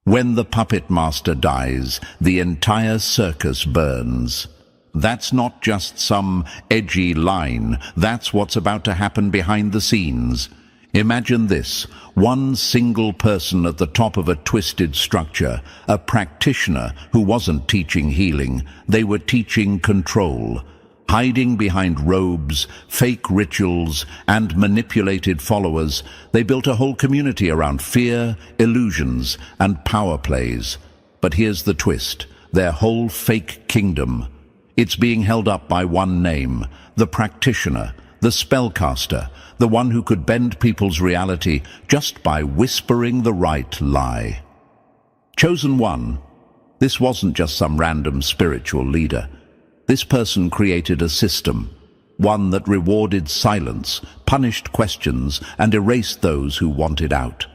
When the puppet master dies, the entire circus burns. That's not just some edgy line, that's what's about to happen behind the scenes. Imagine this, one single person at the top of a twisted structure, a practitioner who wasn't teaching healing, they were teaching control. Hiding behind robes, fake rituals, and manipulated followers, they built a whole community around fear, illusions, and power plays. But here's the twist, their whole fake kingdom. It's being held up by one name, the practitioner, the spellcaster, the one who could bend people's reality just by whispering the right lie. Chosen one. This wasn't just some random spiritual leader. This person created a system, one that rewarded silence, punished questions, and erased those who wanted out.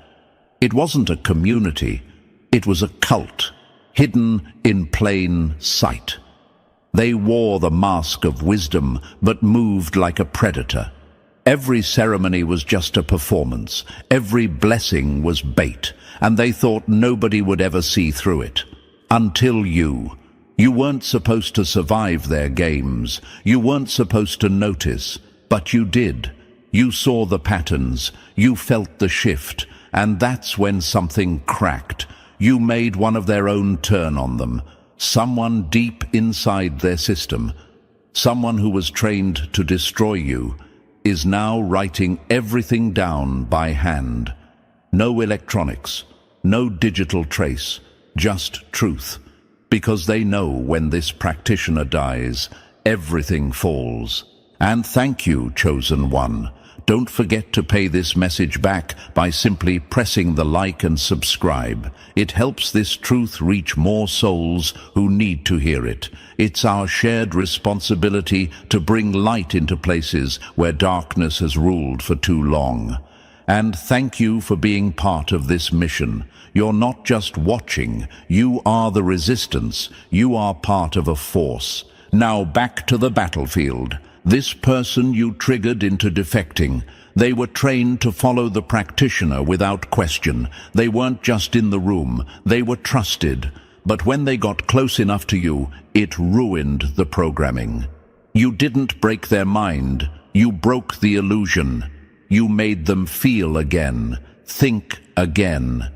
It wasn't a community, it was a cult, hidden in plain sight. They wore the mask of wisdom, but moved like a predator. Every ceremony was just a performance, every blessing was bait, and they thought nobody would ever see through it. Until you. You weren't supposed to survive their games. You weren't supposed to notice, but you did. You saw the patterns, you felt the shift, and that's when something cracked. You made one of their own turn on them. Someone deep inside their system, someone who was trained to destroy you, is now writing everything down by hand. No electronics, no digital trace, just truth. Because they know when this practitioner dies, everything falls. And thank you, chosen one. Don't forget to pay this message back by simply pressing the like and subscribe. It helps this truth reach more souls who need to hear it. It's our shared responsibility to bring light into places where darkness has ruled for too long. And thank you for being part of this mission. You're not just watching, you are the resistance, you are part of a force. Now back to the battlefield. This person you triggered into defecting. They were trained to follow the practitioner without question. They weren't just in the room, they were trusted. But when they got close enough to you, it ruined the programming. You didn't break their mind, you broke the illusion. You made them feel again, think again.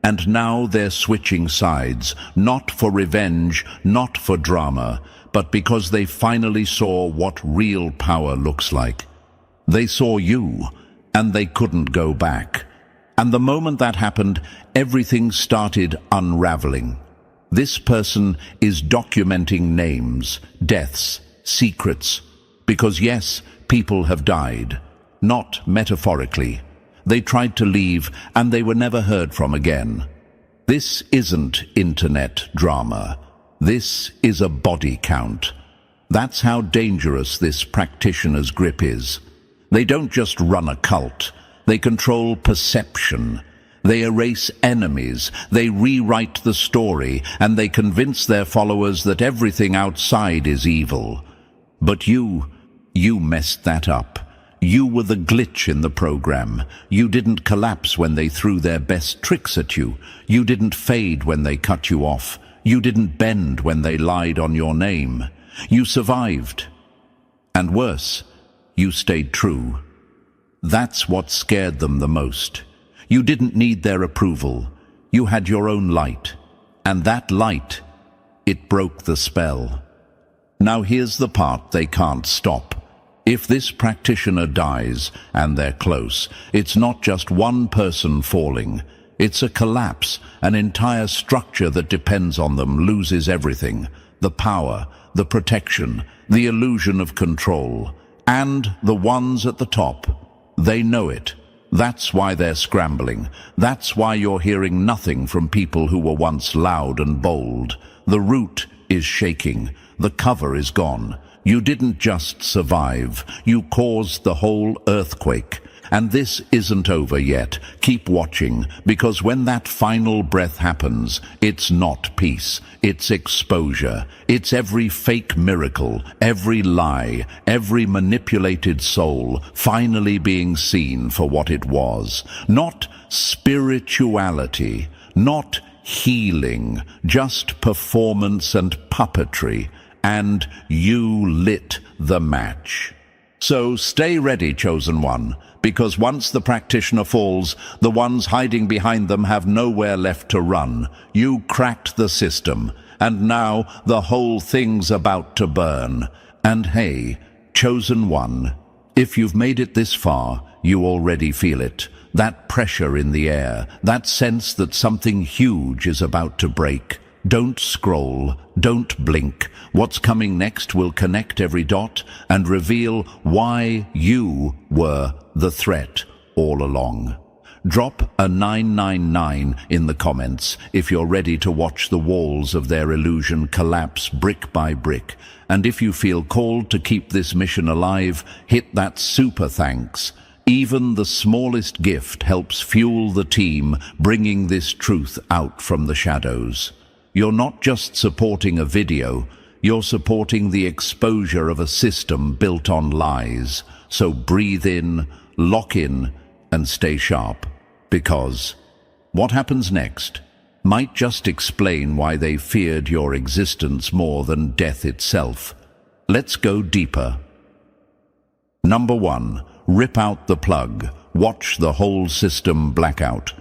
And now they're switching sides, not for revenge, not for drama, but because they finally saw what real power looks like. They saw you, and they couldn't go back. And the moment that happened, everything started unraveling. This person is documenting names, deaths, secrets. Because yes, people have died. Not metaphorically. They tried to leave, and they were never heard from again. This isn't internet drama. This is a body count. That's how dangerous this practitioner's grip is. They don't just run a cult. They control perception. They erase enemies. They rewrite the story, and they convince their followers that everything outside is evil. But you messed that up. You were the glitch in the program. You didn't collapse when they threw their best tricks at you. You didn't fade when they cut you off. You didn't bend when they lied on your name. You survived. And worse, you stayed true. That's what scared them the most. You didn't need their approval. You had your own light. And that light, it broke the spell. Now here's the part they can't stop. If this practitioner dies, and they're close, it's not just one person falling. It's a collapse. An entire structure that depends on them loses everything. The power, the protection, the illusion of control. And the ones at the top, they know it. That's why they're scrambling. That's why you're hearing nothing from people who were once loud and bold. The root is shaking. The cover is gone. You didn't just survive, you caused the whole earthquake. And this isn't over yet. Keep watching, because when that final breath happens, it's not peace, it's exposure. It's every fake miracle, every lie, every manipulated soul finally being seen for what it was. Not spirituality, not healing, just performance and puppetry, and you lit the match. So stay ready, Chosen One, because once the practitioner falls, the ones hiding behind them have nowhere left to run. You cracked the system, and now the whole thing's about to burn. And hey, Chosen One, if you've made it this far, you already feel it. That pressure in the air, that sense that something huge is about to break. Don't scroll, don't blink. What's coming next will connect every dot and reveal why you were the threat all along. Drop a 999 in the comments if you're ready to watch the walls of their illusion collapse brick by brick. And if you feel called to keep this mission alive, hit that super thanks. Even the smallest gift helps fuel the team, bringing this truth out from the shadows. You're not just supporting a video, you're supporting the exposure of a system built on lies. So breathe in, lock in, and stay sharp. Because what happens next might just explain why they feared your existence more than death itself. Let's go deeper. Number 1. Rip out the plug. Watch the whole system black out.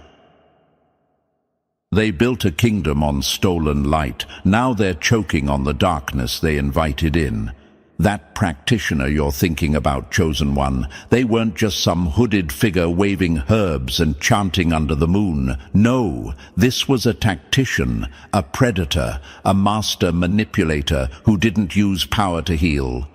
They built a kingdom on stolen light. Now they're choking on the darkness they invited in. That practitioner you're thinking about, Chosen One, they weren't just some hooded figure waving herbs and chanting under the moon. No, this was a tactician, a predator, a master manipulator who didn't use power to heal.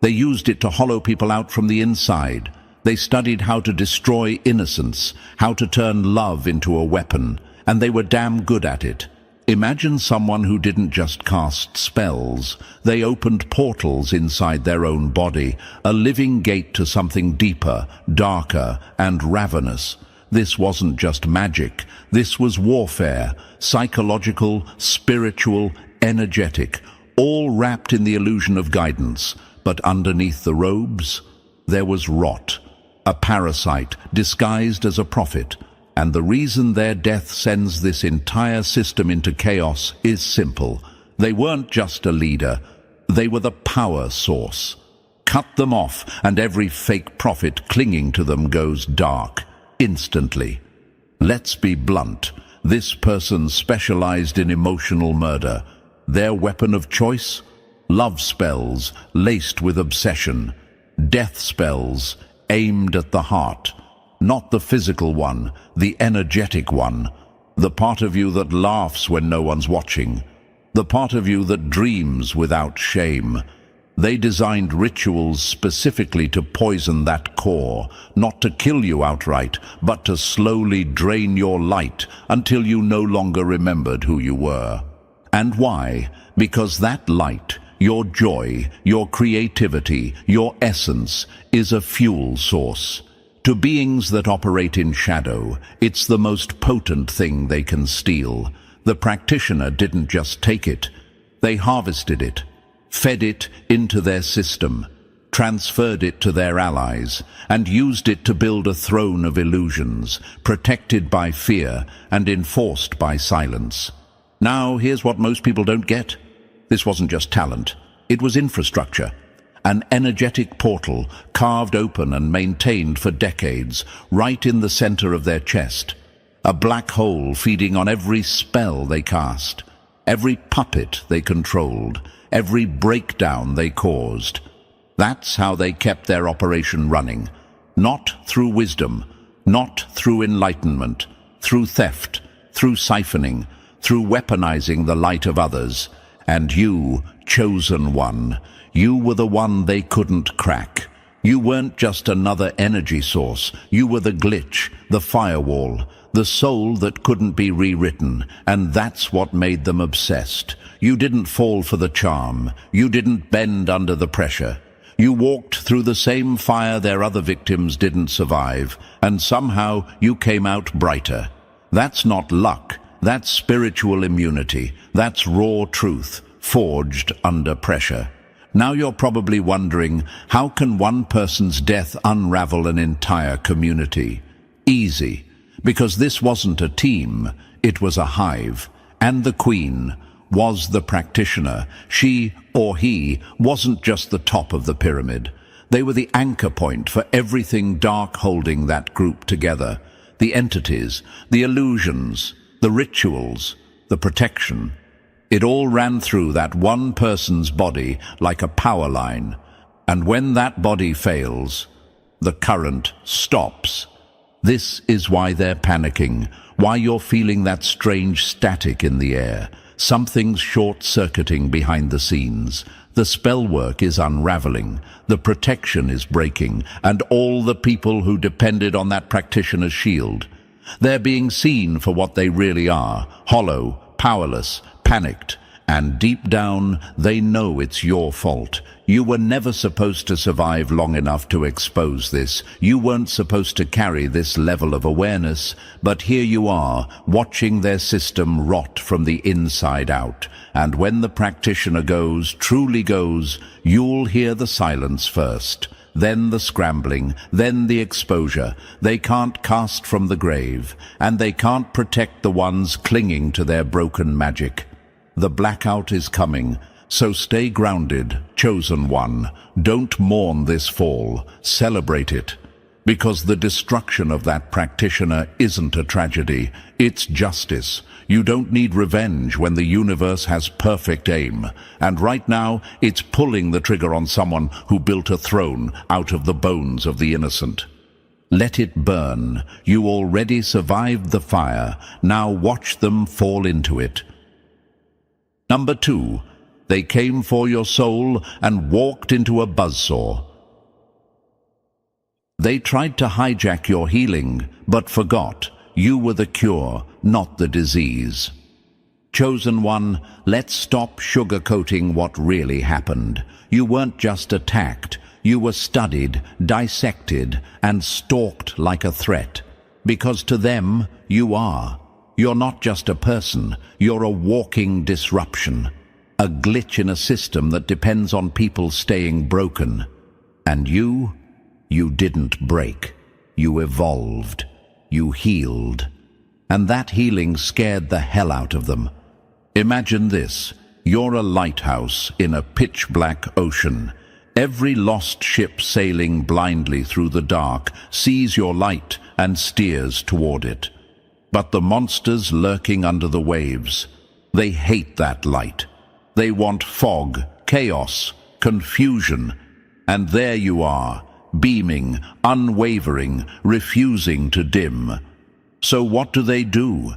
They used it to hollow people out from the inside. They studied how to destroy innocence, how to turn love into a weapon, and they were damn good at it. Imagine someone who didn't just cast spells. They opened portals inside their own body, a living gate to something deeper, darker, and ravenous. This wasn't just magic. This was warfare, psychological, spiritual, energetic, all wrapped in the illusion of guidance. But underneath the robes, there was rot, a parasite disguised as a prophet. And the reason their death sends this entire system into chaos is simple. They weren't just a leader, they were the power source. Cut them off, and every fake prophet clinging to them goes dark, instantly. Let's be blunt. This person specialized in emotional murder. Their weapon of choice? Love spells laced with obsession. Death spells aimed at the heart. Not the physical one, the energetic one. The part of you that laughs when no one's watching. The part of you that dreams without shame. They designed rituals specifically to poison that core, not to kill you outright, but to slowly drain your light until you no longer remembered who you were. And why? Because that light, your joy, your creativity, your essence, is a fuel source. To beings that operate in shadow, it's the most potent thing they can steal. The practitioner didn't just take it. They harvested it, fed it into their system, transferred it to their allies, and used it to build a throne of illusions, protected by fear and enforced by silence. Now, here's what most people don't get. This wasn't just talent. It was infrastructure. An energetic portal carved open and maintained for decades, right in the center of their chest. A black hole feeding on every spell they cast, every puppet they controlled, every breakdown they caused. That's how they kept their operation running. Not through wisdom, not through enlightenment, through theft, through siphoning, through weaponizing the light of others. And you, Chosen One, you were the one they couldn't crack. You weren't just another energy source. You were the glitch, the firewall, the soul that couldn't be rewritten, and that's what made them obsessed. You didn't fall for the charm. You didn't bend under the pressure. You walked through the same fire their other victims didn't survive, and somehow you came out brighter. That's not luck. That's spiritual immunity. That's raw truth, forged under pressure. Now you're probably wondering, how can one person's death unravel an entire community? Easy. Because this wasn't a team, it was a hive. And the queen was the practitioner. She, or he, wasn't just the top of the pyramid. They were the anchor point for everything dark holding that group together. The entities, the illusions, the rituals, the protection. It all ran through that one person's body like a power line. And when that body fails, the current stops. This is why they're panicking, why you're feeling that strange static in the air. Something's short-circuiting behind the scenes. The spell work is unraveling, the protection is breaking, and all the people who depended on that practitioner's shield. They're being seen for what they really are, hollow, powerless, panicked, and deep down they know it's your fault. You were never supposed to survive long enough to expose this. You weren't supposed to carry this level of awareness, but here you are, watching their system rot from the inside out. And when the practitioner goes, truly goes, you'll hear the silence first, then the scrambling, then the exposure. They can't cast from the grave, and they can't protect the ones clinging to their broken magic. The blackout is coming, so stay grounded, chosen one. Don't mourn this fall, celebrate it. Because the destruction of that practitioner isn't a tragedy, it's justice. You don't need revenge when the universe has perfect aim. And right now, it's pulling the trigger on someone who built a throne out of the bones of the innocent. Let it burn. You already survived the fire. Now watch them fall into it. Number 2. They came for your soul and walked into a buzzsaw. They tried to hijack your healing, but forgot you were the cure, not the disease. Chosen one, let's stop sugarcoating what really happened. You weren't just attacked, you were studied, dissected, and stalked like a threat. Because to them, you are. You're not just a person, you're a walking disruption. A glitch in a system that depends on people staying broken. And you didn't break. You evolved. You healed. And that healing scared the hell out of them. Imagine this. You're a lighthouse in a pitch-black ocean. Every lost ship sailing blindly through the dark sees your light and steers toward it. But the monsters lurking under the waves, they hate that light. They want fog, chaos, confusion. And there you are, beaming, unwavering, refusing to dim. So what do?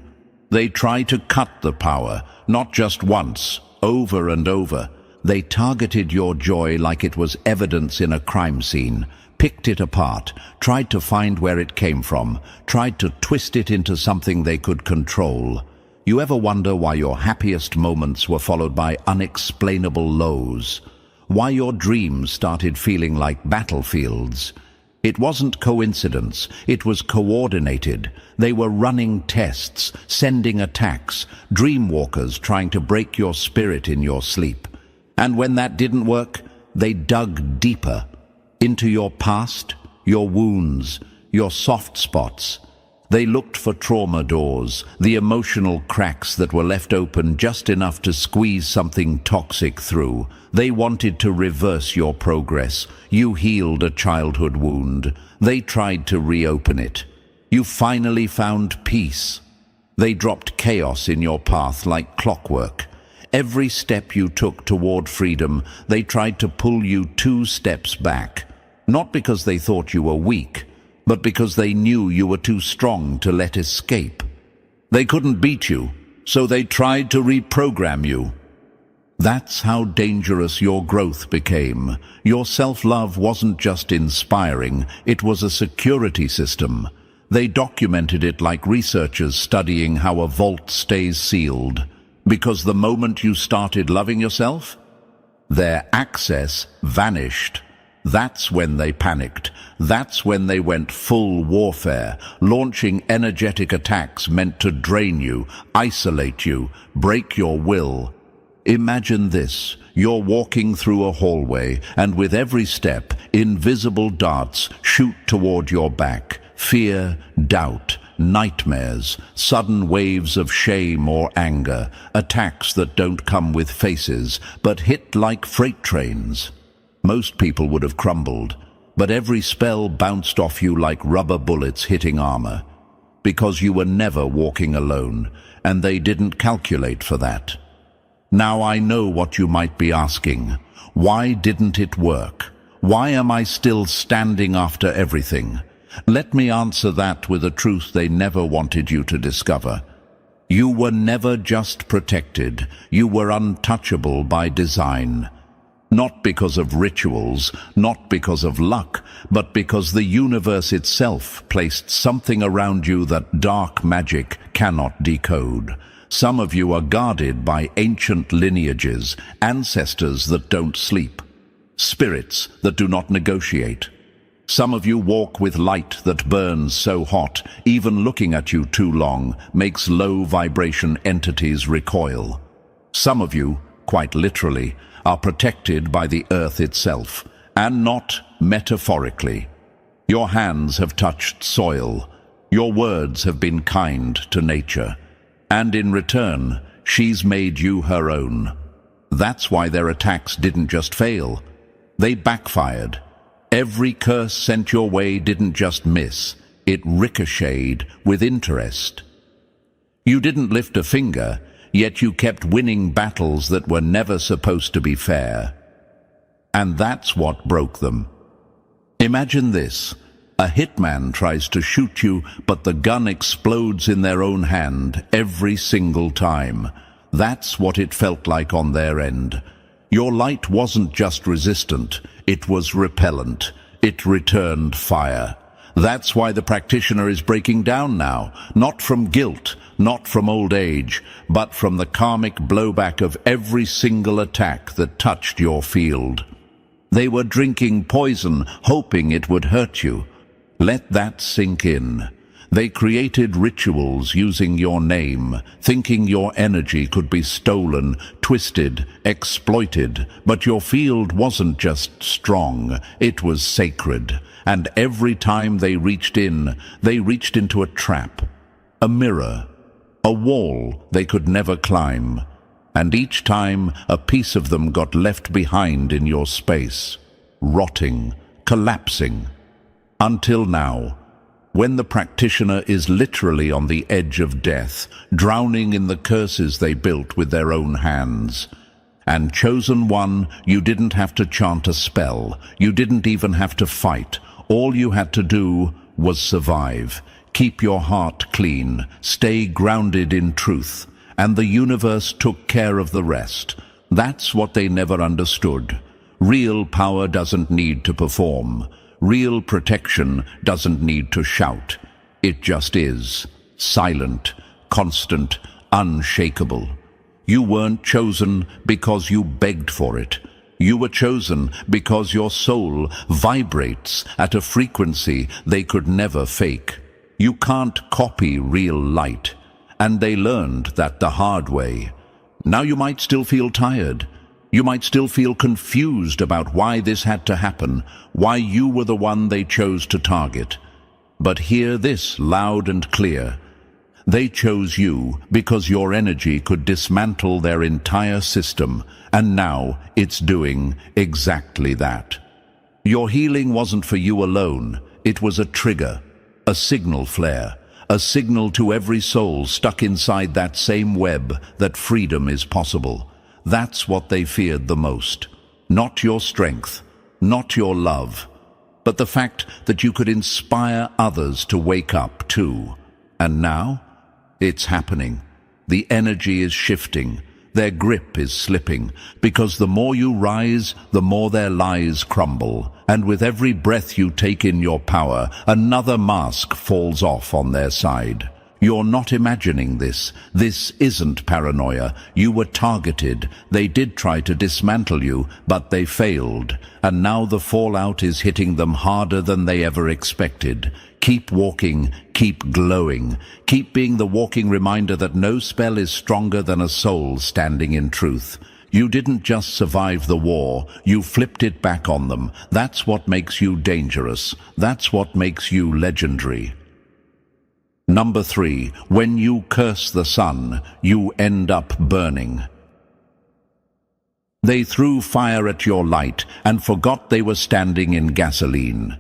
They try to cut the power, not just once, over and over. They targeted your joy like it was evidence in a crime scene, picked it apart, tried to find where it came from, tried to twist it into something they could control. You ever wonder why your happiest moments were followed by unexplainable lows? Why your dreams started feeling like battlefields? It wasn't coincidence, it was coordinated. They were running tests, sending attacks, dreamwalkers trying to break your spirit in your sleep. And when that didn't work, they dug deeper into your past, your wounds, your soft spots. They looked for trauma doors, the emotional cracks that were left open just enough to squeeze something toxic through. They wanted to reverse your progress. You healed a childhood wound. They tried to reopen it. You finally found peace. They dropped chaos in your path like clockwork. Every step you took toward freedom, they tried to pull you 2 steps back. Not because they thought you were weak, but because they knew you were too strong to let escape. They couldn't beat you, so they tried to reprogram you. That's how dangerous your growth became. Your self-love wasn't just inspiring, it was a security system. They documented it like researchers studying how a vault stays sealed. Because the moment you started loving yourself, their access vanished. That's when they panicked. That's when they went full warfare, launching energetic attacks meant to drain you, isolate you, break your will. Imagine this. You're walking through a hallway, and with every step, invisible darts shoot toward your back. Fear, doubt, nightmares, sudden waves of shame or anger, attacks that don't come with faces, but hit like freight trains. Most people would have crumbled, but every spell bounced off you like rubber bullets hitting armor. Because you were never walking alone, and they didn't calculate for that. Now I know what you might be asking. Why didn't it work? Why am I still standing after everything? Let me answer that with a truth they never wanted you to discover. You were never just protected. You were untouchable by design. Not because of rituals, not because of luck, but because the universe itself placed something around you that dark magic cannot decode. Some of you are guarded by ancient lineages, ancestors that don't sleep, spirits that do not negotiate. Some of you walk with light that burns so hot, even looking at you too long makes low-vibration entities recoil. Some of you, quite literally, are protected by the earth itself, and not metaphorically. Your hands have touched soil. Your words have been kind to nature. And in return, she's made you her own. That's why their attacks didn't just fail. They backfired. Every curse sent your way didn't just miss. It ricocheted with interest. You didn't lift a finger, yet you kept winning battles that were never supposed to be fair. And that's what broke them. Imagine this. A hitman tries to shoot you, but the gun explodes in their own hand every single time. That's what it felt like on their end. Your light wasn't just resistant, it was repellent. It returned fire. That's why the practitioner is breaking down now, not from guilt, not from old age, but from the karmic blowback of every single attack that touched your field. They were drinking poison, hoping it would hurt you. Let that sink in. They created rituals using your name, thinking your energy could be stolen, twisted, exploited. But your field wasn't just strong, it was sacred. And every time they reached into a trap, a mirror, a wall they could never climb. And each time a piece of them got left behind in your space, rotting, collapsing. Until now, when the practitioner is literally on the edge of death, drowning in the curses they built with their own hands. And chosen one, you didn't have to chant a spell. You didn't even have to fight. All you had to do was survive. Keep your heart clean. Stay grounded in truth. And the universe took care of the rest. That's what they never understood. Real power doesn't need to perform. Real protection doesn't need to shout. It just is. Silent, constant, unshakable. You weren't chosen because you begged for it. You were chosen because your soul vibrates at a frequency they could never fake. You can't copy real light. And they learned that the hard way. Now you might still feel tired. You might still feel confused about why this had to happen, why you were the one they chose to target. But hear this loud and clear. They chose you because your energy could dismantle their entire system, and now it's doing exactly that. Your healing wasn't for you alone. It was a trigger, a signal flare, a signal to every soul stuck inside that same web that freedom is possible. That's what they feared the most. Not your strength, not your love, but the fact that you could inspire others to wake up too. And now, it's happening. The energy is shifting. Their grip is slipping, because the more you rise, the more their lies crumble. And with every breath you take in your power, another mask falls off on their side. You're not imagining this. This isn't paranoia. You were targeted. They did try to dismantle you, but they failed. And now the fallout is hitting them harder than they ever expected. Keep walking. Keep glowing. Keep being the walking reminder that no spell is stronger than a soul standing in truth. You didn't just survive the war. You flipped it back on them. That's what makes you dangerous. That's what makes you legendary. Number 3, when you curse the sun, you end up burning. They threw fire at your light and forgot they were standing in gasoline.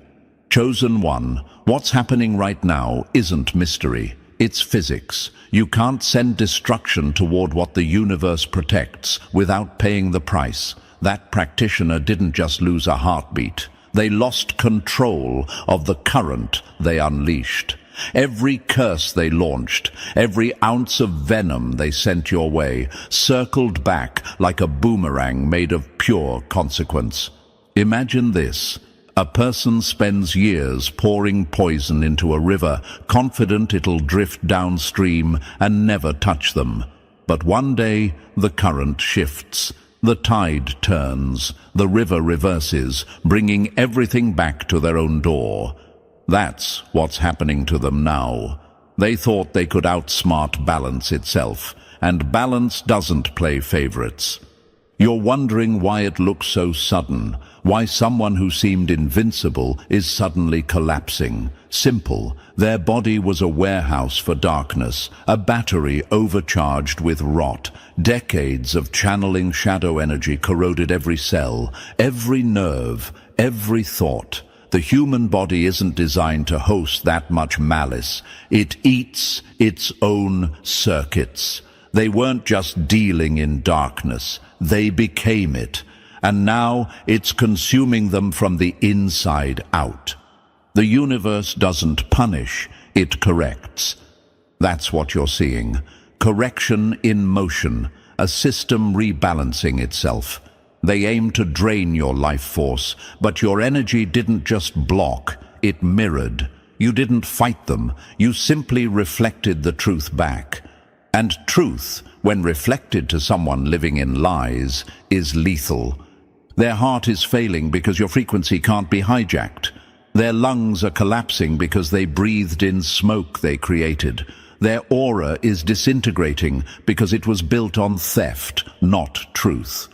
Chosen one, what's happening right now isn't mystery. It's physics. You can't send destruction toward what the universe protects without paying the price. That practitioner didn't just lose a heartbeat. They lost control of the current they unleashed. Every curse they launched, every ounce of venom they sent your way, circled back like a boomerang made of pure consequence. Imagine this. A person spends years pouring poison into a river, confident it'll drift downstream and never touch them. But one day, the current shifts. The tide turns, the river reverses, bringing everything back to their own door. That's what's happening to them now. They thought they could outsmart balance itself, and balance doesn't play favorites. You're wondering why it looks so sudden, why someone who seemed invincible is suddenly collapsing. Simple. Their body was a warehouse for darkness, a battery overcharged with rot. Decades of channeling shadow energy corroded every cell, every nerve, every thought. The human body isn't designed to host that much malice. It eats its own circuits. They weren't just dealing in darkness. They became it. And now it's consuming them from the inside out. The universe doesn't punish, it corrects. That's what you're seeing. Correction in motion, a system rebalancing itself. They aim to drain your life force, but your energy didn't just block, it mirrored. You didn't fight them, you simply reflected the truth back. And truth, when reflected to someone living in lies, is lethal. Their heart is failing because your frequency can't be hijacked. Their lungs are collapsing because they breathed in smoke they created. Their aura is disintegrating because it was built on theft, not truth.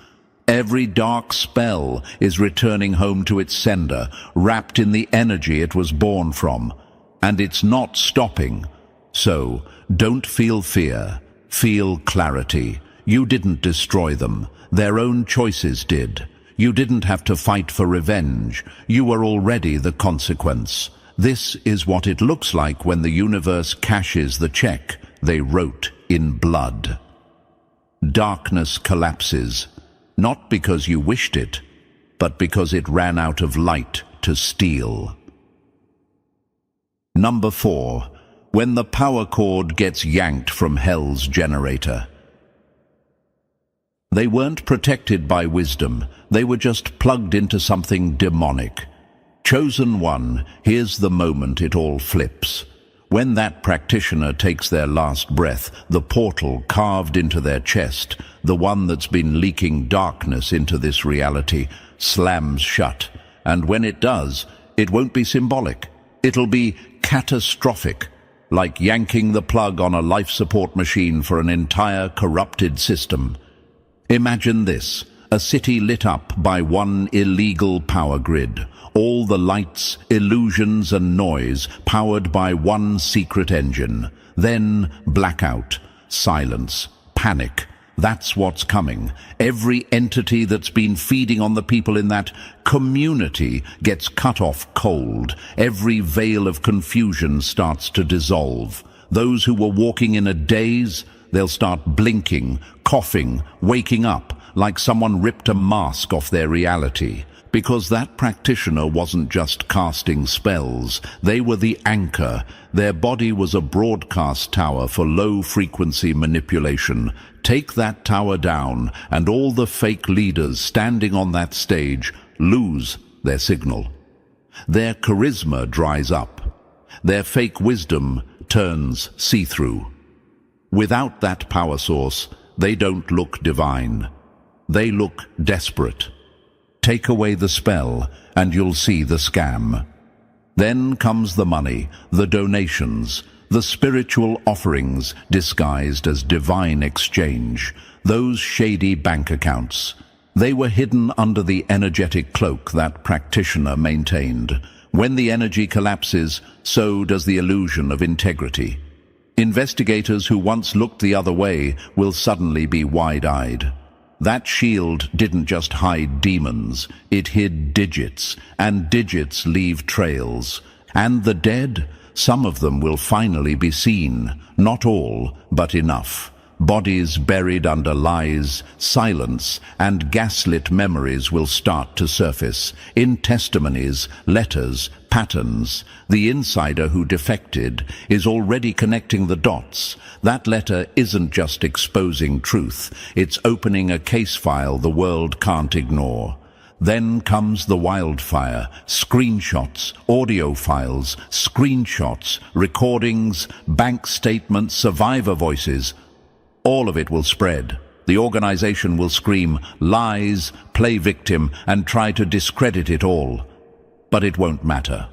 Every dark spell is returning home to its sender, wrapped in the energy it was born from. And it's not stopping. So, don't feel fear. Feel clarity. You didn't destroy them. Their own choices did. You didn't have to fight for revenge. You were already the consequence. This is what it looks like when the universe cashes the check they wrote in blood. Darkness collapses. Not because you wished it, but because it ran out of light to steal. Number 4. When the power cord gets yanked from hell's generator. They weren't protected by wisdom, they were just plugged into something demonic. Chosen one, here's the moment it all flips. When that practitioner takes their last breath, the portal carved into their chest, the one that's been leaking darkness into this reality, slams shut. And when it does, it won't be symbolic. It'll be catastrophic, like yanking the plug on a life support machine for an entire corrupted system. Imagine this, a city lit up by one illegal power grid. All the lights, illusions and noise powered by one secret engine. Then blackout, silence, panic. That's what's coming. Every entity that's been feeding on the people in that community gets cut off cold. Every veil of confusion starts to dissolve. Those who were walking in a daze, they'll start blinking, coughing, waking up like someone ripped a mask off their reality. Because that practitioner wasn't just casting spells, they were the anchor. Their body was a broadcast tower for low-frequency manipulation. Take that tower down, and all the fake leaders standing on that stage lose their signal. Their charisma dries up. Their fake wisdom turns see-through. Without that power source, they don't look divine. They look desperate. Take away the spell, and you'll see the scam. Then comes the money, the donations, the spiritual offerings disguised as divine exchange, those shady bank accounts. They were hidden under the energetic cloak that practitioner maintained. When the energy collapses, so does the illusion of integrity. Investigators who once looked the other way will suddenly be wide-eyed. That shield didn't just hide demons, it hid digits, and digits leave trails. And the dead? Some of them will finally be seen. Not all, but enough. Bodies buried under lies, silence, and gaslit memories will start to surface. In testimonies, letters, patterns. The insider who defected is already connecting the dots. That letter isn't just exposing truth, it's opening a case file the world can't ignore. Then comes the wildfire, screenshots, audio files, screenshots, recordings, bank statements, survivor voices. All of it will spread. The organization will scream lies, play victim, and try to discredit it all. But it won't matter.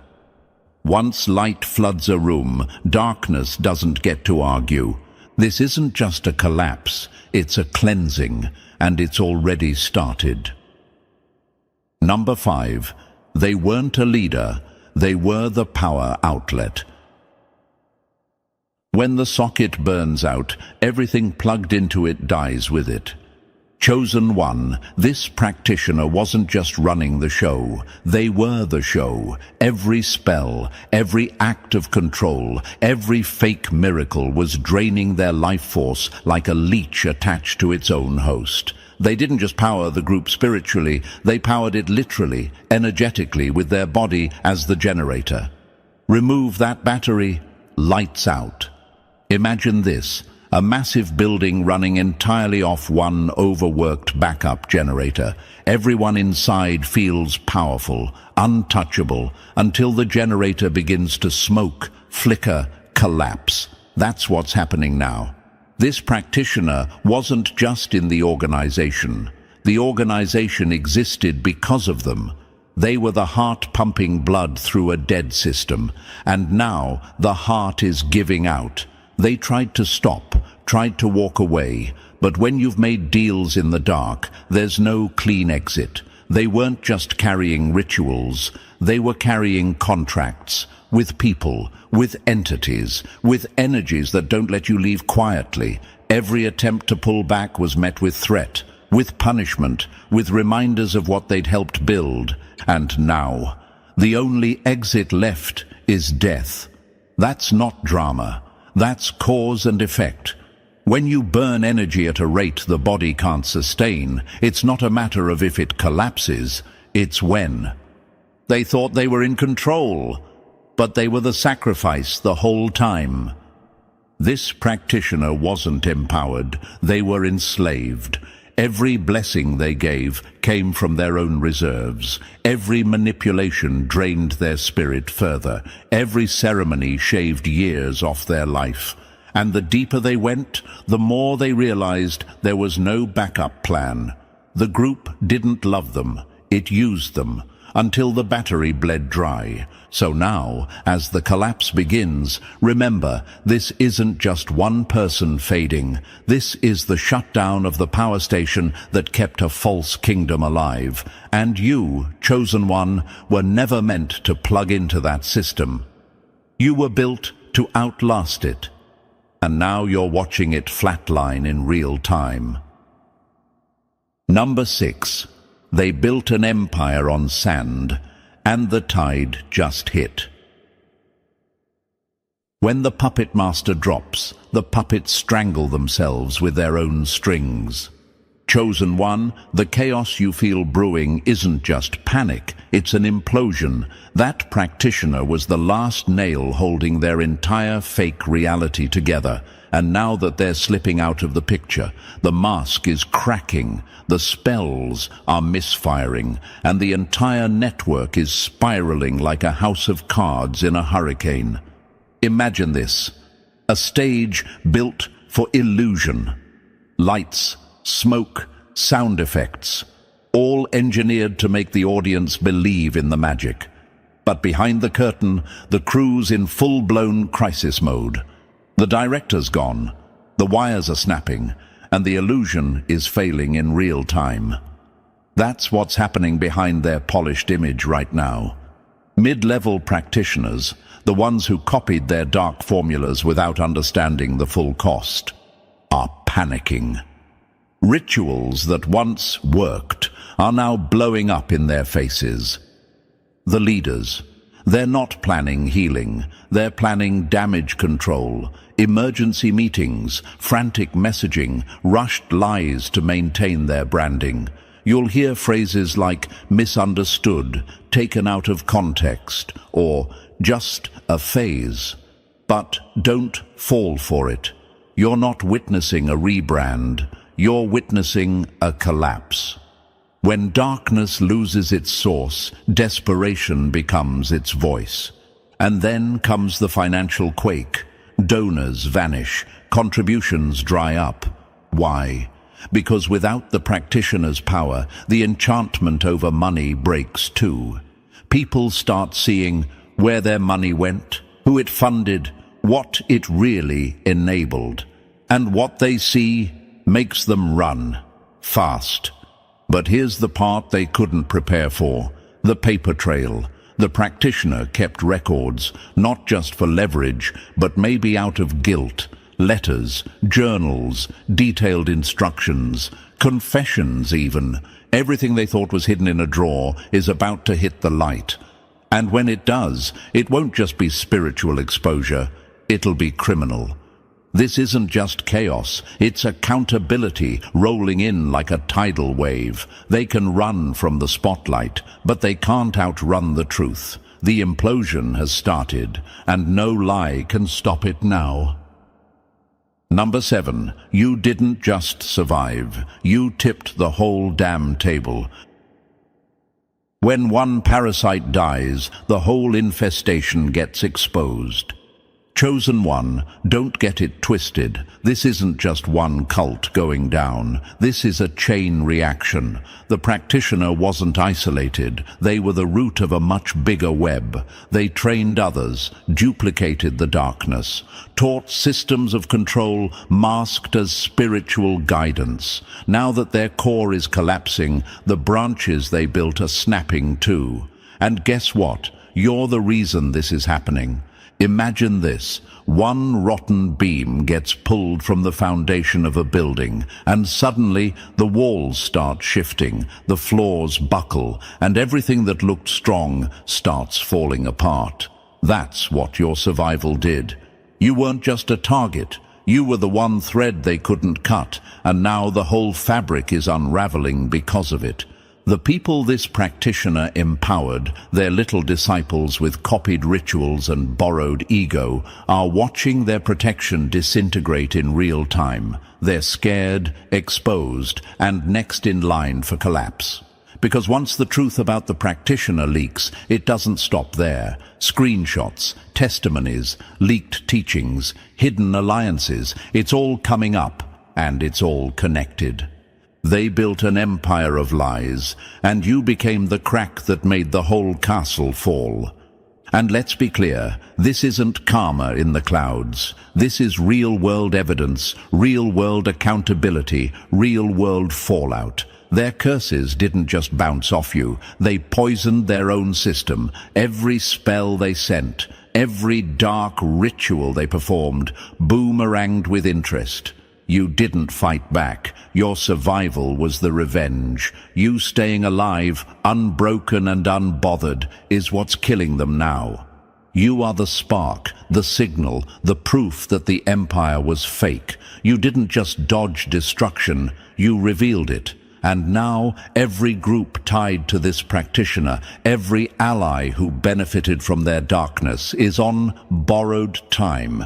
Once light floods a room, darkness doesn't get to argue. This isn't just a collapse, it's a cleansing, and it's already started. Number 5. They weren't a leader, they were the power outlet. When the socket burns out, everything plugged into it dies with it. Chosen one, this practitioner wasn't just running the show. They were the show. Every spell, every act of control, every fake miracle was draining their life force like a leech attached to its own host. They didn't just power the group spiritually, they powered it literally, energetically, with their body as the generator. Remove that battery, lights out. Imagine this, a massive building running entirely off one overworked backup generator. Everyone inside feels powerful, untouchable, until the generator begins to smoke, flicker, collapse. That's what's happening now. This practitioner wasn't just in the organization. The organization existed because of them. They were the heart pumping blood through a dead system, and now the heart is giving out. They tried to stop, tried to walk away, but when you've made deals in the dark, there's no clean exit. They weren't just carrying rituals, they were carrying contracts, with people, with entities, with energies that don't let you leave quietly. Every attempt to pull back was met with threat, with punishment, with reminders of what they'd helped build. And now, the only exit left is death. That's not drama. That's cause and effect. When you burn energy at a rate the body can't sustain, it's not a matter of if it collapses, it's when. They thought they were in control, but they were the sacrifice the whole time. This practitioner wasn't empowered, they were enslaved. Every blessing they gave came from their own reserves. Every manipulation drained their spirit further. Every ceremony shaved years off their life. And the deeper they went, the more they realized there was no backup plan. The group didn't love them, it used them, until the battery bled dry. So now, as the collapse begins, remember, this isn't just one person fading. This is the shutdown of the power station that kept a false kingdom alive. And you, chosen one, were never meant to plug into that system. You were built to outlast it. And now you're watching it flatline in real time. Number 6. They built an empire on sand, and the tide just hit. When the puppet master drops, the puppets strangle themselves with their own strings. Chosen one, the chaos you feel brewing isn't just panic, it's an implosion. That practitioner was the last nail holding their entire fake reality together. And now that they're slipping out of the picture, the mask is cracking, the spells are misfiring, and the entire network is spiraling like a house of cards in a hurricane. Imagine this, a stage built for illusion. Lights, smoke, sound effects, all engineered to make the audience believe in the magic. But behind the curtain, the crew's in full-blown crisis mode. The director's gone, the wires are snapping, and the illusion is failing in real time. That's what's happening behind their polished image right now. Mid-level practitioners, the ones who copied their dark formulas without understanding the full cost, are panicking. Rituals that once worked are now blowing up in their faces. The leaders, they're not planning healing, they're planning damage control, emergency meetings, frantic messaging, rushed lies to maintain their branding. You'll hear phrases like misunderstood, taken out of context, or just a phase. But don't fall for it. You're not witnessing a rebrand, you're witnessing a collapse. When darkness loses its source, desperation becomes its voice. And then comes the financial quake. Donors vanish, contributions dry up. Why? Because without the practitioner's power, the enchantment over money breaks too. People start seeing where their money went, who it funded, what it really enabled. And what they see makes them run fast. But here's the part they couldn't prepare for: the paper trail. The practitioner kept records, not just for leverage, but maybe out of guilt. Letters, journals, detailed instructions, confessions even. Everything they thought was hidden in a drawer is about to hit the light. And when it does, it won't just be spiritual exposure, it'll be criminal. This isn't just chaos, it's accountability rolling in like a tidal wave. They can run from the spotlight, but they can't outrun the truth. The implosion has started, and no lie can stop it now. Number 7, you didn't just survive, you tipped the whole damn table. When one parasite dies, the whole infestation gets exposed. Chosen one, don't get it twisted. This isn't just one cult going down. This is a chain reaction. The practitioner wasn't isolated. They were the root of a much bigger web. They trained others, duplicated the darkness, taught systems of control masked as spiritual guidance. Now that their core is collapsing, the branches they built are snapping too. And guess what? You're the reason this is happening. Imagine this: one rotten beam gets pulled from the foundation of a building, and suddenly the walls start shifting, the floors buckle, and everything that looked strong starts falling apart. That's what your survival did. You weren't just a target, you were the one thread they couldn't cut, and now the whole fabric is unraveling because of it. The people this practitioner empowered, their little disciples with copied rituals and borrowed ego, are watching their protection disintegrate in real time. They're scared, exposed, and next in line for collapse. Because once the truth about the practitioner leaks, it doesn't stop there. Screenshots, testimonies, leaked teachings, hidden alliances, it's all coming up, and it's all connected. They built an empire of lies, and you became the crack that made the whole castle fall. And let's be clear, this isn't karma in the clouds. This is real-world evidence, real-world accountability, real-world fallout. Their curses didn't just bounce off you, they poisoned their own system. Every spell they sent, every dark ritual they performed, boomeranged with interest. You didn't fight back. Your survival was the revenge. You staying alive, unbroken and unbothered, is what's killing them now. You are the spark, the signal, the proof that the empire was fake. You didn't just dodge destruction, you revealed it. And now every group tied to this practitioner, every ally who benefited from their darkness, is on borrowed time.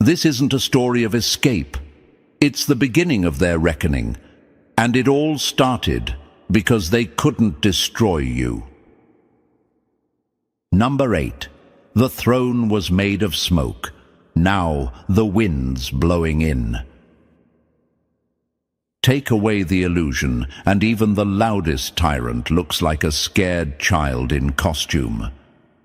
This isn't a story of escape. It's the beginning of their reckoning, and it all started because they couldn't destroy you. Number 8. The throne was made of smoke. Now the wind's blowing in. Take away the illusion, and even the loudest tyrant looks like a scared child in costume.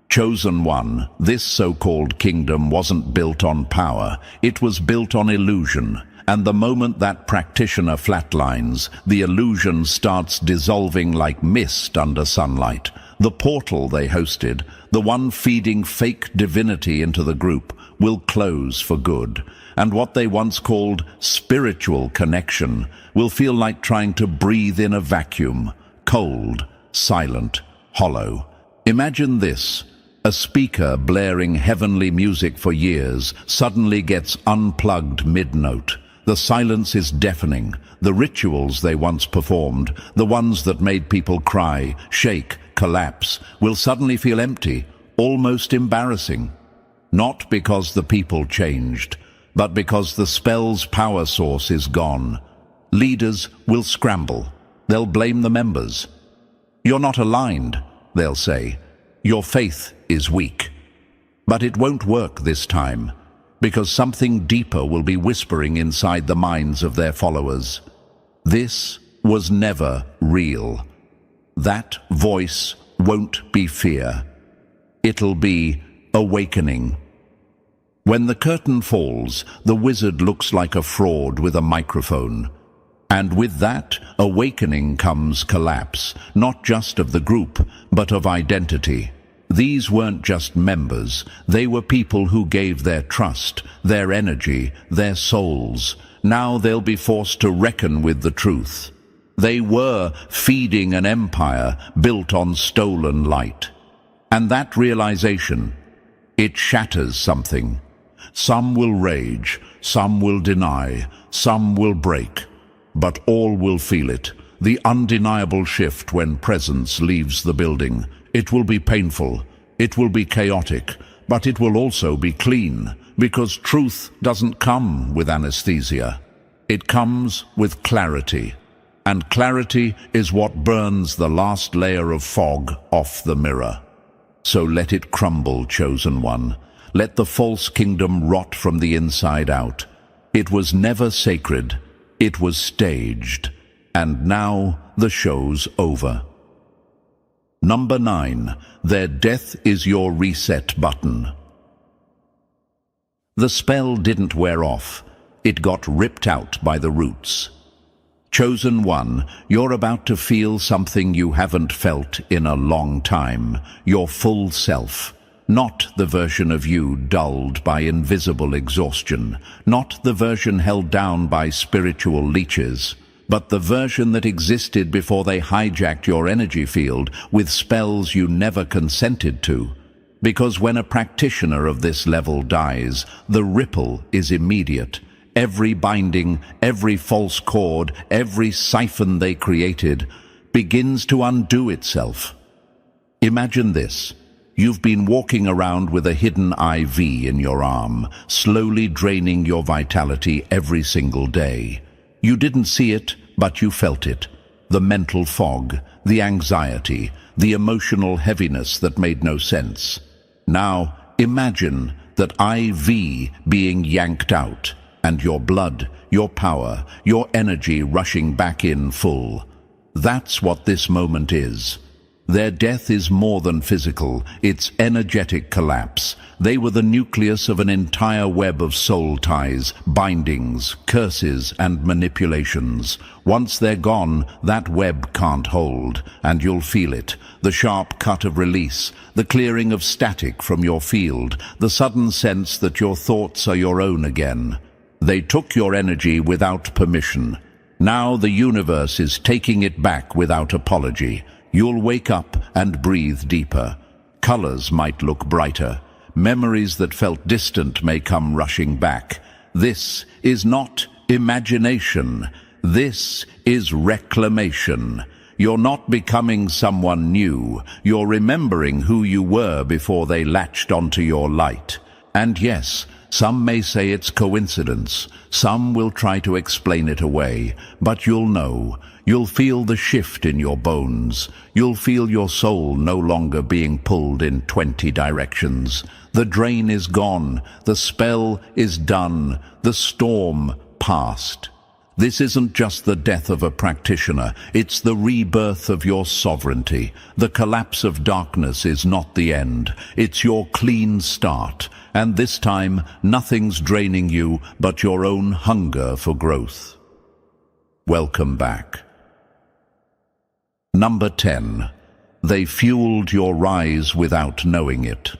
Chosen one, this so-called kingdom wasn't built on power, it was built on illusion. And the moment that practitioner flatlines, the illusion starts dissolving like mist under sunlight. The portal they hosted, the one feeding fake divinity into the group, will close for good. And what they once called spiritual connection will feel like trying to breathe in a vacuum, cold, silent, hollow. Imagine this. A speaker blaring heavenly music for years suddenly gets unplugged mid-note. The silence is deafening. The rituals they once performed, the ones that made people cry, shake, collapse, will suddenly feel empty, almost embarrassing. Not because the people changed, but because the spell's power source is gone. Leaders will scramble. They'll blame the members. "You're not aligned," they'll say. "Your faith is weak." But it won't work this time, because something deeper will be whispering inside the minds of their followers. This was never real. That voice won't be fear. It'll be awakening. When the curtain falls, the wizard looks like a fraud with a microphone. And with that awakening comes collapse, not just of the group, but of identity. These weren't just members, they were people who gave their trust, their energy, their souls. Now they'll be forced to reckon with the truth. They were feeding an empire built on stolen light. And that realization, it shatters something. Some will rage, some will deny, some will break, but all will feel it. The undeniable shift when presence leaves the building. It will be painful, it will be chaotic, but it will also be clean, because truth doesn't come with anesthesia. It comes with clarity, and clarity is what burns the last layer of fog off the mirror. So let it crumble, chosen one. Let the false kingdom rot from the inside out. It was never sacred, it was staged, and now the show's over. Number 9. Their death is your reset button. The spell didn't wear off. It got ripped out by the roots. Chosen one, you're about to feel something you haven't felt in a long time. Your full self. Not the version of you dulled by invisible exhaustion. Not the version held down by spiritual leeches. But the version that existed before they hijacked your energy field with spells you never consented to. Because when a practitioner of this level dies, the ripple is immediate. Every binding, every false cord, every siphon they created begins to undo itself. Imagine this. You've been walking around with a hidden IV in your arm, slowly draining your vitality every single day. You didn't see it, but you felt it. The mental fog, the anxiety, the emotional heaviness that made no sense. Now, imagine that IV being yanked out, and your blood, your power, your energy rushing back in full. That's what this moment is. Their death is more than physical, it's energetic collapse. They were the nucleus of an entire web of soul ties, bindings, curses, and manipulations. Once they're gone, that web can't hold, and you'll feel it. The sharp cut of release, the clearing of static from your field, the sudden sense that your thoughts are your own again. They took your energy without permission. Now the universe is taking it back without apology. You'll wake up and breathe deeper. Colors might look brighter. Memories that felt distant may come rushing back. This is not imagination. This is reclamation. You're not becoming someone new. You're remembering who you were before they latched onto your light. And yes, some may say it's coincidence. Some will try to explain it away. But you'll know. You'll feel the shift in your bones. You'll feel your soul no longer being pulled in 20 directions. The drain is gone. The spell is done. The storm passed. This isn't just the death of a practitioner, it's the rebirth of your sovereignty. The collapse of darkness is not the end, it's your clean start. And this time, nothing's draining you but your own hunger for growth. Welcome back. Number 10. They fueled your rise without knowing it.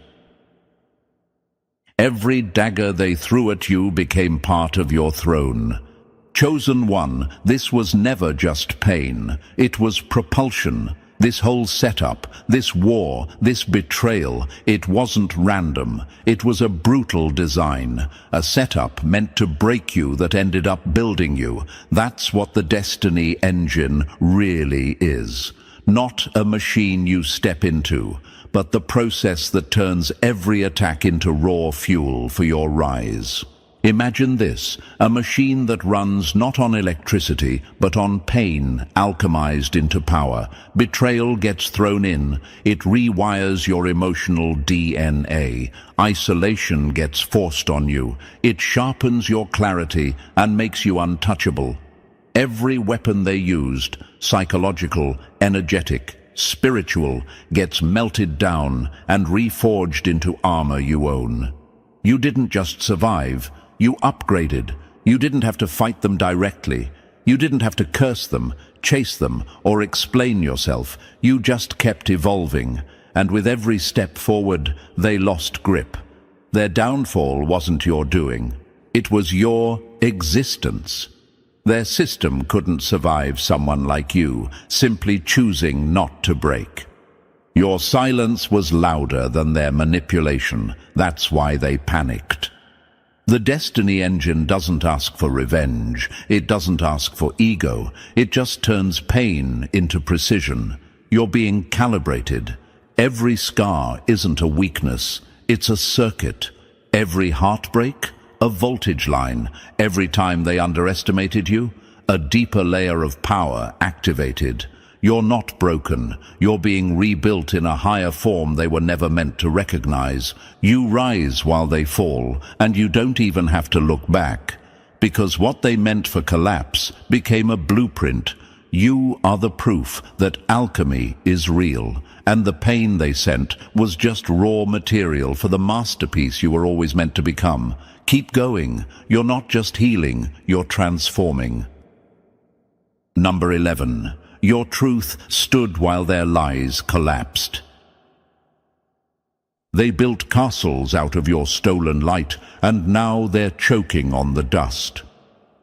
Every dagger they threw at you became part of your throne. Chosen one, this was never just pain. It was propulsion. This whole setup, this war, this betrayal, it wasn't random. It was a brutal design. A setup meant to break you that ended up building you. That's what the destiny engine really is. Not a machine you step into, but the process that turns every attack into raw fuel for your rise. Imagine this, a machine that runs not on electricity, but on pain, alchemized into power. Betrayal gets thrown in, it rewires your emotional DNA. Isolation gets forced on you, it sharpens your clarity and makes you untouchable. Every weapon they used, psychological, energetic, spiritual, gets melted down and reforged into armor you own. You didn't just survive, you upgraded. You didn't have to fight them directly. You didn't have to curse them, chase them, or explain yourself. You just kept evolving, and with every step forward, they lost grip. Their downfall wasn't your doing. It was your existence. Their system couldn't survive someone like you, simply choosing not to break. Your silence was louder than their manipulation. That's why they panicked. The destiny engine doesn't ask for revenge, it doesn't ask for ego, it just turns pain into precision. You're being calibrated. Every scar isn't a weakness, it's a circuit. Every heartbreak, a voltage line. Every time they underestimated you, a deeper layer of power activated. You're not broken. You're being rebuilt in a higher form they were never meant to recognize. You rise while they fall, and you don't even have to look back. Because what they meant for collapse became a blueprint. You are the proof that alchemy is real, and the pain they sent was just raw material for the masterpiece you were always meant to become. Keep going. You're not just healing, you're transforming. Number 11. Your truth stood while their lies collapsed. They built castles out of your stolen light, and now they're choking on the dust.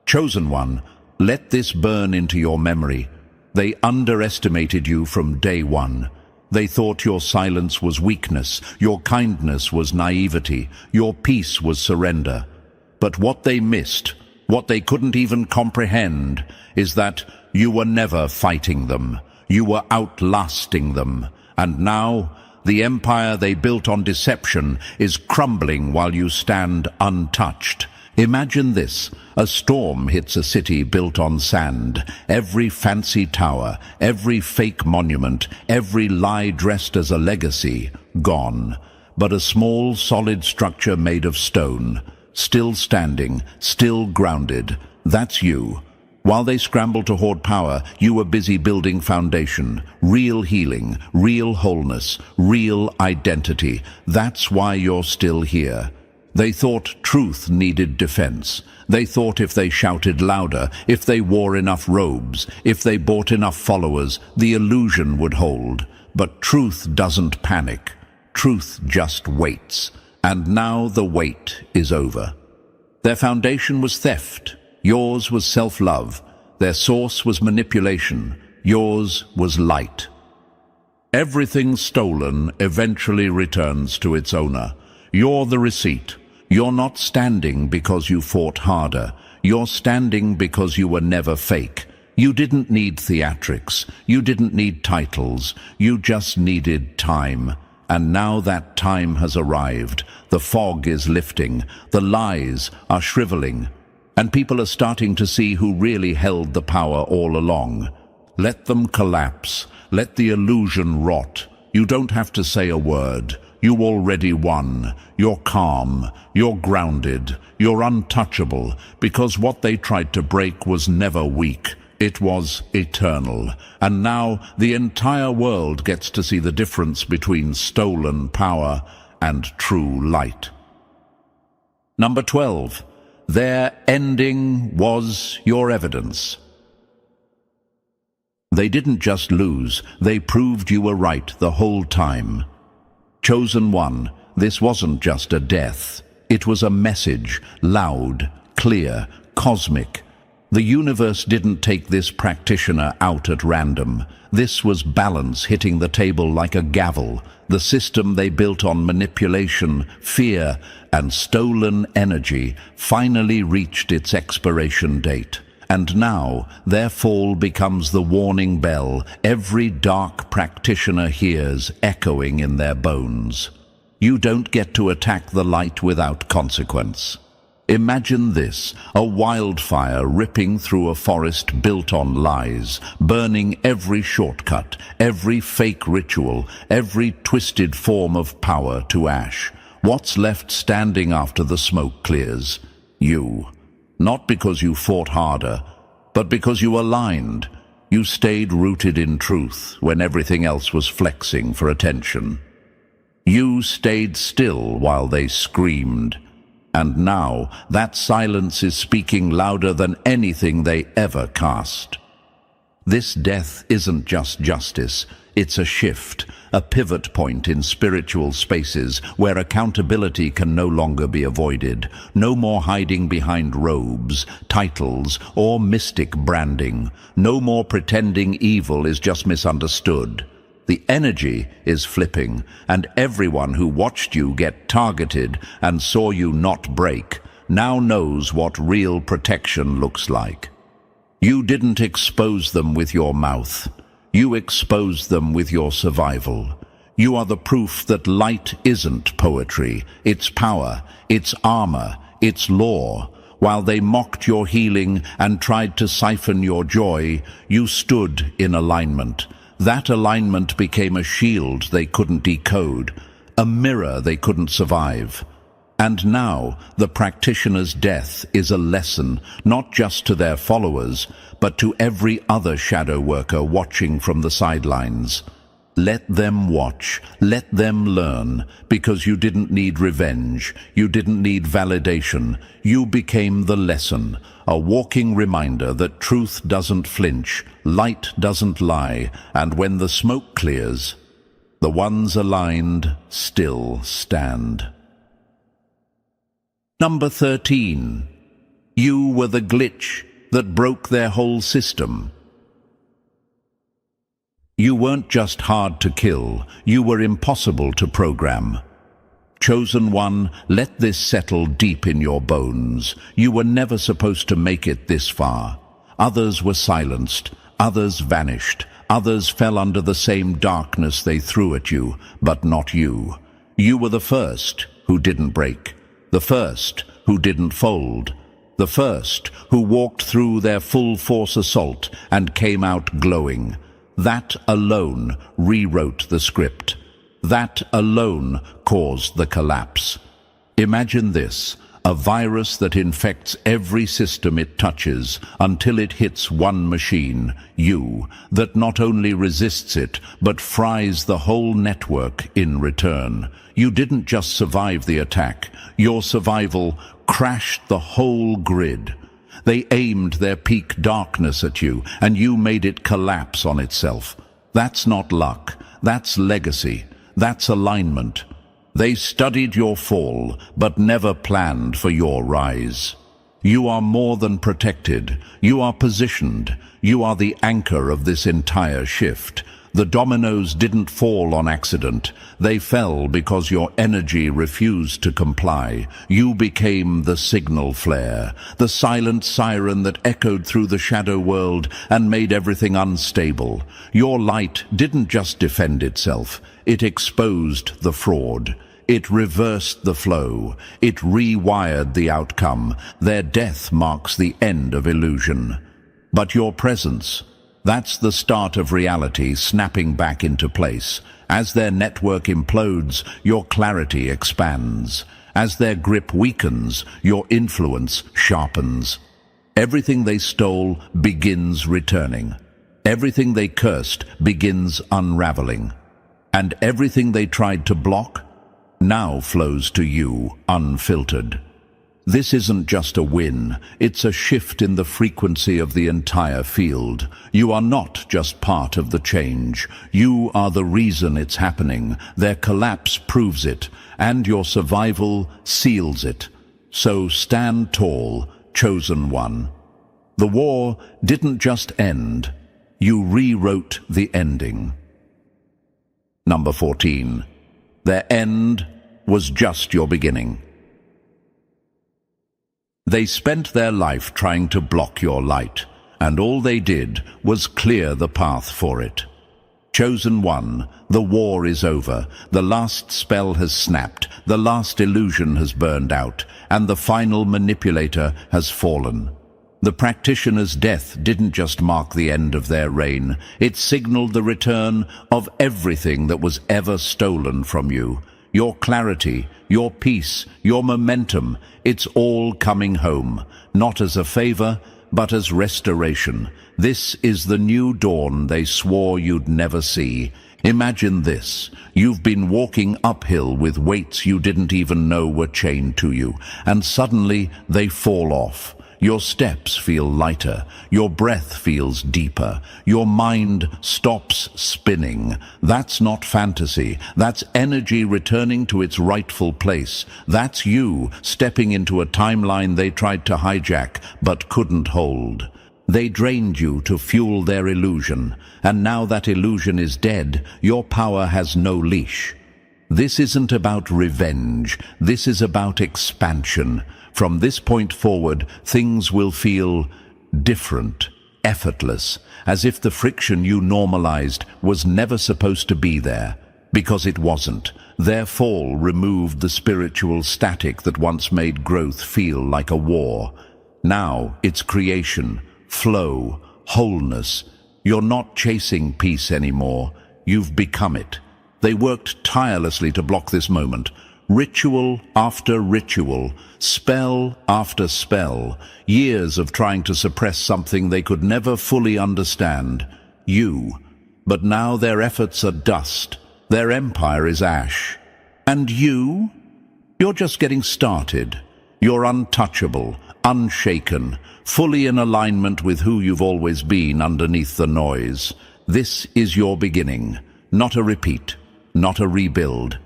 Chosen one, let this burn into your memory. They underestimated you from day one. They thought your silence was weakness, your kindness was naivety, your peace was surrender. But what they missed, what they couldn't even comprehend, is that you were never fighting them. You were outlasting them. And now, the empire they built on deception is crumbling while you stand untouched. Imagine this. A storm hits a city built on sand. Every fancy tower, every fake monument, every lie dressed as a legacy, gone. But a small, solid structure made of stone, still standing, still grounded. That's you. While they scrambled to hoard power, you were busy building foundation, real healing, real wholeness, real identity. That's why you're still here. They thought truth needed defense. They thought if they shouted louder, if they wore enough robes, if they bought enough followers, the illusion would hold. But truth doesn't panic. Truth just waits. And now the wait is over. Their foundation was theft. Yours was self-love. Their source was manipulation. Yours was light. Everything stolen eventually returns to its owner. You're the receipt. You're not standing because you fought harder. You're standing because you were never fake. You didn't need theatrics. You didn't need titles. You just needed time. And now that time has arrived. The fog is lifting. The lies are shriveling. And people are starting to see who really held the power all along. Let them collapse. Let the illusion rot. You don't have to say a word. You already won. You're calm, you're grounded, you're untouchable, because what they tried to break was never weak. It was eternal. And now the entire world gets to see the difference between stolen power and true light. Number 12. Their ending was your evidence. They didn't just lose, they proved you were right the whole time. Chosen One, this wasn't just a death. It was a message, loud, clear, cosmic. The universe didn't take this practitioner out at random. This was balance hitting the table like a gavel. The system they built on manipulation, fear, and stolen energy finally reached its expiration date. And now, their fall becomes the warning bell every dark practitioner hears echoing in their bones. You don't get to attack the light without consequence. Imagine this, a wildfire ripping through a forest built on lies, burning every shortcut, every fake ritual, every twisted form of power to ash. What's left standing after the smoke clears? You. Not because you fought harder, but because you aligned. You stayed rooted in truth when everything else was flexing for attention. You stayed still while they screamed. And now that silence is speaking louder than anything they ever cast. This death isn't just justice, it's a shift, a pivot point in spiritual spaces where accountability can no longer be avoided. No more hiding behind robes, titles, or mystic branding. No more pretending evil is just misunderstood. The energy is flipping, and everyone who watched you get targeted and saw you not break now knows what real protection looks like. You didn't expose them with your mouth. You exposed them with your survival. You are the proof that light isn't poetry. It's power, it's armor, it's law. While they mocked your healing and tried to siphon your joy, you stood in alignment. That alignment became a shield they couldn't decode, a mirror they couldn't survive. And now, the practitioner's death is a lesson, not just to their followers, but to every other shadow worker watching from the sidelines. Let them watch, let them learn, because you didn't need revenge, you didn't need validation, you became the lesson, a walking reminder that truth doesn't flinch, light doesn't lie, and when the smoke clears, the ones aligned still stand. Number 13. You were the glitch that broke their whole system. You weren't just hard to kill, you were impossible to program. Chosen One, let this settle deep in your bones. You were never supposed to make it this far. Others were silenced, others vanished, others fell under the same darkness they threw at you, but not you. You were the first who didn't break, the first who didn't fold, the first who walked through their full force assault and came out glowing. That alone rewrote the script. That alone caused the collapse. Imagine this, a virus that infects every system it touches until it hits one machine, you, that not only resists it, but fries the whole network in return. You didn't just survive the attack, your survival crashed the whole grid. They aimed their peak darkness at you, and you made it collapse on itself. That's not luck, that's legacy, that's alignment. They studied your fall, but never planned for your rise. You are more than protected, you are positioned, you are the anchor of this entire shift. The dominoes didn't fall on accident. They fell because your energy refused to comply. You became the signal flare, the silent siren that echoed through the shadow world and made everything unstable. Your light didn't just defend itself. It exposed the fraud. It reversed the flow. It rewired the outcome. Their death marks the end of illusion. But your presence, That's the start of reality snapping back into place. As their network implodes, your clarity expands. As their grip weakens, your influence sharpens. Everything they stole begins returning. Everything they cursed begins unraveling. And everything they tried to block now flows to you, unfiltered. This isn't just a win, it's a shift in the frequency of the entire field. You are not just part of the change. You are the reason it's happening. Their collapse proves it, and your survival seals it. So stand tall, chosen one. The war didn't just end. You rewrote the ending. Number 14. Their end was just your beginning. They spent their life trying to block your light, and all they did was clear the path for it. Chosen one, the war is over. The last spell has snapped, the last illusion has burned out, and the final manipulator has fallen. The practitioner's death didn't just mark the end of their reign, it signaled the return of everything that was ever stolen from you. Your clarity, your peace, your momentum, it's all coming home, not as a favor, but as restoration. This is the new dawn they swore you'd never see. Imagine this. You've been walking uphill with weights you didn't even know were chained to you, and suddenly they fall off. Your steps feel lighter, your breath feels deeper, your mind stops spinning. That's not fantasy, that's energy returning to its rightful place. That's you stepping into a timeline they tried to hijack but couldn't hold. They drained you to fuel their illusion, and now that illusion is dead, your power has no leash. This isn't about revenge, this is about expansion. From this point forward, things will feel different, effortless, as if the friction you normalized was never supposed to be there, because it wasn't. Their fall removed the spiritual static that once made growth feel like a war. Now it's creation, flow, wholeness. You're not chasing peace anymore. You've become it. They worked tirelessly to block this moment. Ritual after ritual, spell after spell, years of trying to suppress something they could never fully understand. You. But now their efforts are dust. Their empire is ash. And you? You're just getting started. You're untouchable, unshaken, fully in alignment with who you've always been underneath the noise. This is your beginning, not a repeat, not a rebuild,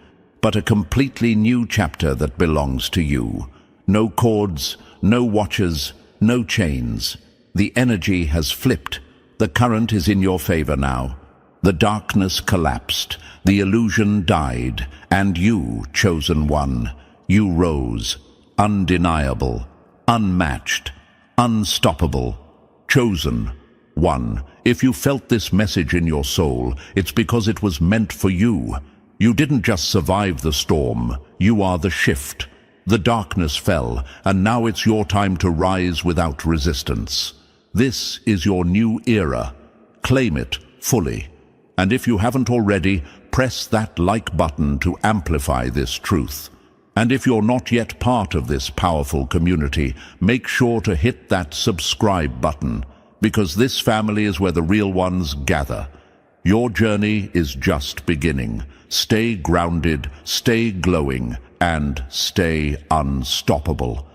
but a completely new chapter that belongs to you. No cords, no watches, no chains. The energy has flipped. The current is in your favor now. The darkness collapsed, the illusion died, and you, chosen one, you rose, undeniable, unmatched, unstoppable, chosen one. If you felt this message in your soul, it's because it was meant for you. You didn't just survive the storm, you are the shift. The darkness fell, and now it's your time to rise without resistance. This is your new era. Claim it fully. And if you haven't already, press that like button to amplify this truth. And if you're not yet part of this powerful community, make sure to hit that subscribe button, because this family is where the real ones gather. Your journey is just beginning. Stay grounded, stay glowing, and stay unstoppable.